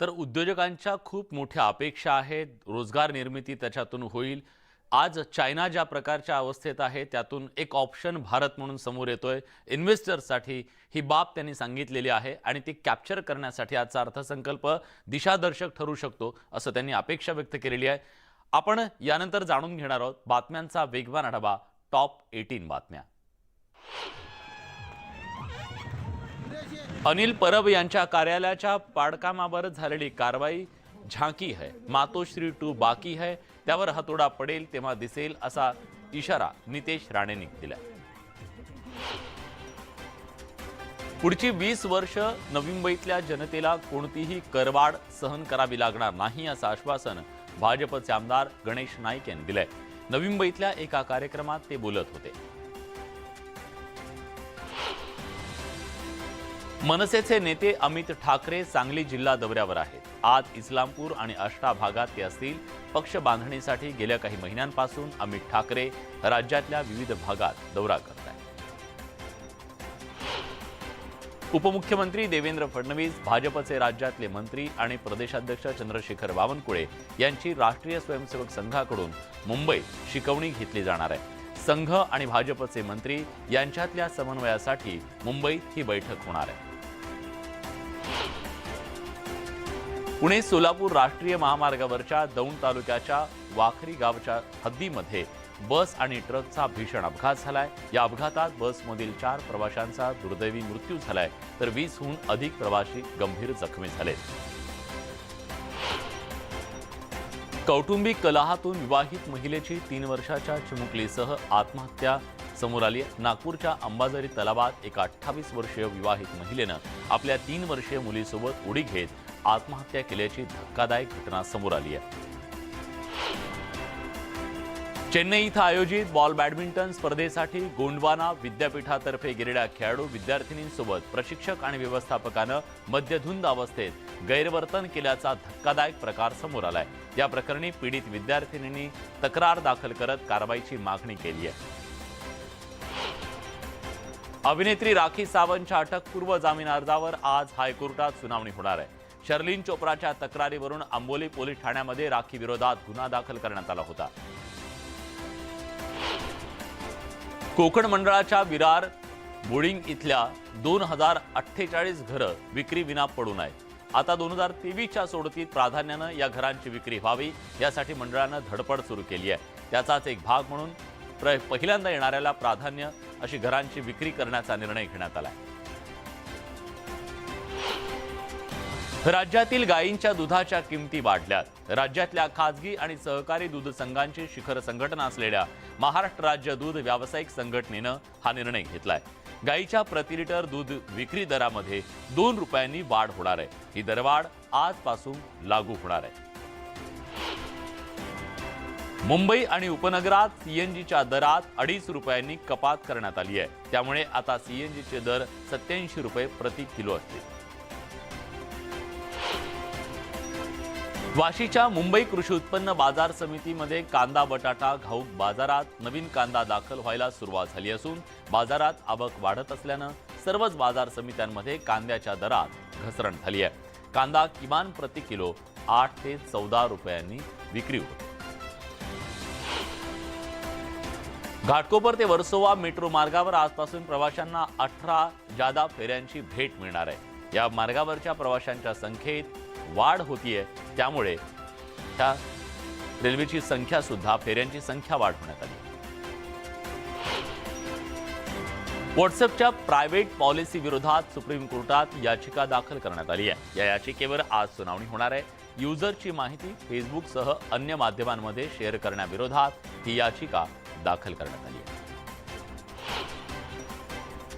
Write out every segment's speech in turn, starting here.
तर उद्योजकांच्या खूप मोठ्या अपेक्षा आहेत, रोजगार निर्मिती त्याच्यातून होईल. आज चायना ज्या प्रकारच्या अवस्थेत आहे त्यातून एक ऑप्शन भारत म्हणून समोर येतोय इन्व्हेस्टर्ससाठी. ही बाब त्यांनी सांगितलेली आहे आणि ती कॅप्चर करण्यासाठी आजचा अर्थसंकल्प दिशादर्शक ठरू शकतो असं त्यांनी अपेक्षा व्यक्त केलेली आहे. आपण यानंतर जाणून घेणार आहोत बातम्यांचा वेगवान आढावा, टॉप 18 बातम्या. अनिल परब यांच्या कार्यालयाच्या पाडकामावर झालेली कारवाई झांकी है, मातोश्री 2 बाकी है, त्यावर हातोडा पडेल तेव्हा दिसेल असा इशारा नितेश राणेंनी दिला. पुढची 20 वर्ष नवी मुंबईतल्या जनतेला कोणतीही करवाढ सहन करावी लागणार नाही असं आश्वासन भाजपचे आमदार गणेश नाईक यांनी दिलंय. नवी मुंबईतल्या एका कार्यक्रमात ते बोलत होते. मनसेचे नेते अमित ठाकरे सांगली जिल्हा दौऱ्यावर आहेत. आज इस्लामपूर आणि आष्टा भागात ते असतील. पक्ष बांधणीसाठी गेल्या काही महिन्यांपासून अमित ठाकरे राज्यातल्या विविध भागात दौरा करत आहेत. उपमुख्यमंत्री देवेंद्र फडणवीस, भाजपचे राज्यातले मंत्री आणि प्रदेशाध्यक्ष चंद्रशेखर बावनकुळे यांची राष्ट्रीय स्वयंसेवक संघाकडून मुंबईत शिकवणी घेतली जाणार आहे. संघ आणि भाजपचे मंत्री यांच्यातल्या समन्वयासाठी मुंबईत ही बैठक होणार आहे. पुणे सोलापूर राष्ट्रीय महामार्गावरच्या दौंड तालुक्याच्या वाखरी गावच्या हद्दीमध्ये बस आणि ट्रकचा भीषण अपघात झालाय. या अपघातात बसमधील 4 प्रवाशांचा दुर्दैवी मृत्यू झालाय तर 20हून अधिक प्रवासी गंभीर जखमी झाले. कौटुंबिक कलहातून विवाहित महिलेची 3 वर्षाच्या चिमुकलीसह आत्महत्या समोर आली. नागपूरच्या अंबाझरी तलावात एका 28 वर्षीय विवाहित महिलेनं आपल्या 3 वर्षीय मुलीसोबत उडी घेत आत्महत्या केल्याची धक्कादायक घटना समोर आली आहे. चेन्नई इथं आयोजित बॉल बॅडमिंटन स्पर्धेसाठी गोंडवाना विद्यापीठातर्फे गेलेल्या खेळाडू विद्यार्थिनींसोबत प्रशिक्षक आणि व्यवस्थापकानं मद्यधुंद अवस्थेत गैरवर्तन केल्याचा धक्कादायक प्रकार समोर आलाय. या प्रकरणी पीडित विद्यार्थिनींनी तक्रार दाखल करत कारवाईची मागणी केली आहे. अभिनेत्री राखी सावंतच्या अटकपूर्व जामीन अर्जावर आज हायकोर्टात सुनावणी होणार आहे. शर्लिन चोप्राच्या तक्रारीवरून आंबोली पोलीस ठाण्यामध्ये राखी विरोधात गुन्हा दाखल करण्यात आला होता. कोकण मंडळाच्या विरार बोर्डिंग इथल्या 2048 घरं विक्री विना पडून आहेत. आता 2023च्या सोडतीत प्राधान्यानं या घरांची विक्री व्हावी यासाठी मंडळानं धडपड सुरू केली आहे. त्याचाच एक भाग म्हणून पहिल्यांदा येणाऱ्याला प्राधान्य अशी घरांची विक्री करण्याचा निर्णय घेण्यात आला. राज्यातील गायींच्या दुधाच्या किमती वाढल्यात. राज्यातल्या खासगी आणि सहकारी दूध संघांची शिखर संघटना असलेल्या महाराष्ट्र राज्य दूध व्यावसायिक संघटनेनं हा निर्णय घेतलाय. गायीच्या प्रति लिटर दूध विक्री दरामध्ये 2 रुपयांनी वाढ होणार आहे. ही दरवाढ आजपासून लागू होणार आहे. मुंबई आणि उपनगरात सीएनजीच्या दरात 2.5 रुपयांनी कपात करण्यात आली आहे. त्यामुळे आता सीएनजीचे दर 87 रुपये प्रति किलो असतील. वाशीच्या मुंबई कृषी उत्पन्न बाजार समितीमध्ये कांदा बटाटा घाऊक बाजारात नवीन कांदा दाखल व्हायला सुरुवात झाली असून बाजारात आवक वाढत असल्यानं सर्वच बाजार समित्यांमध्ये कांद्याच्या दरात घसरण झाली आहे. कांदा किमान प्रति किलो 8 ते 14 रुपयांनी विक्री होते. घाटकोपर ते वर्सोवा मेट्रो मार्गावर आजपासून प्रवाशांना 18 जादा फेऱ्यांची भेट मिळणार आहे. या मार्गावरच्या प्रवाशांच्या संख्येत वाढ होतीये, त्यामुळे त्या रेल्वेची संख्या सुद्धा फेऱ्यांची संख्या वाढवण्यात आली. व्हॉट्सअपच्या प्रायव्हेट पॉलिसी विरोधात सुप्रीम कोर्टात याचिका दाखल करण्यात आली आहे. या याचिकेवर आज सुनावणी होणार आहे. युजरची माहिती फेसबुकसह अन्य माध्यमांमध्ये शेअर करण्याविरोधात ही याचिका दाखल करण्यात आली आहे.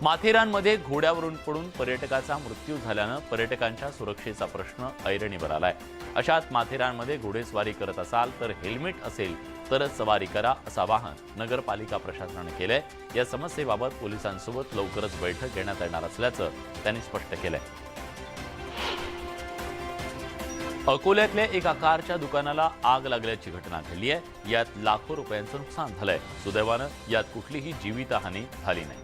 माथेरानमध्ये घोड्यावरून पडून पर्यटकाचा मृत्यू झाल्यानं पर्यटकांच्या सुरक्षेचा प्रश्न ऐरणीवर आलाय. अशात माथेरानमध्ये घोडेस्वारी करत असाल तर हेल्मेट असेल तरच सवारी करा असं आवाहन नगरपालिका प्रशासनाने केलंय. या समस्येबाबत पोलिसांसोबत लवकरच बैठक घेण्यात येणार असल्याचं त्यांनी स्पष्ट केलंय. अकोल्यातल्या एका कारच्या दुकानाला आग लागल्याची घटना घडली आहे. यात लाखो रुपयांचं नुकसान झालंय. सुदैवानं यात कुठलीही जीवितहानी झाली नाही.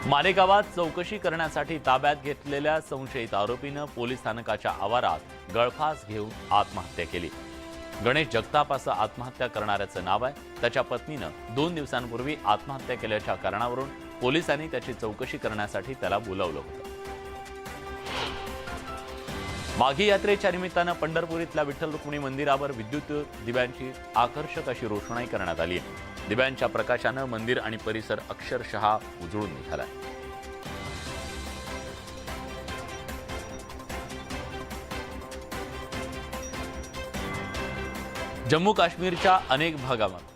मालेगावात चौकशी करण्यासाठी ताब्यात घेतलेल्या संशयित आरोपीनं पोलीस स्थानकाच्या आवारात गळफास घेऊन आत्महत्या केली. गणेश जगताप असं आत्महत्या करणाऱ्याचं नाव आहे. त्याच्या पत्नीनं 2 दिवसांपूर्वी आत्महत्या केल्याच्या कारणावरून पोलिसांनी त्याची चौकशी करण्यासाठी त्याला बोलावलं होतं. माघी यात्रेच्या निमित्तानं पंढरपूर इथल्या विठ्ठल रुक्मिणी मंदिरावर विद्युत दिव्यांची आकर्षक अशी रोषणाई करण्यात आली आहे. दिव्यांच्या प्रकाशानं मंदिर आणि परिसर अक्षरशः उजळून निघालाय. जम्मू काश्मीरच्या अनेक भागात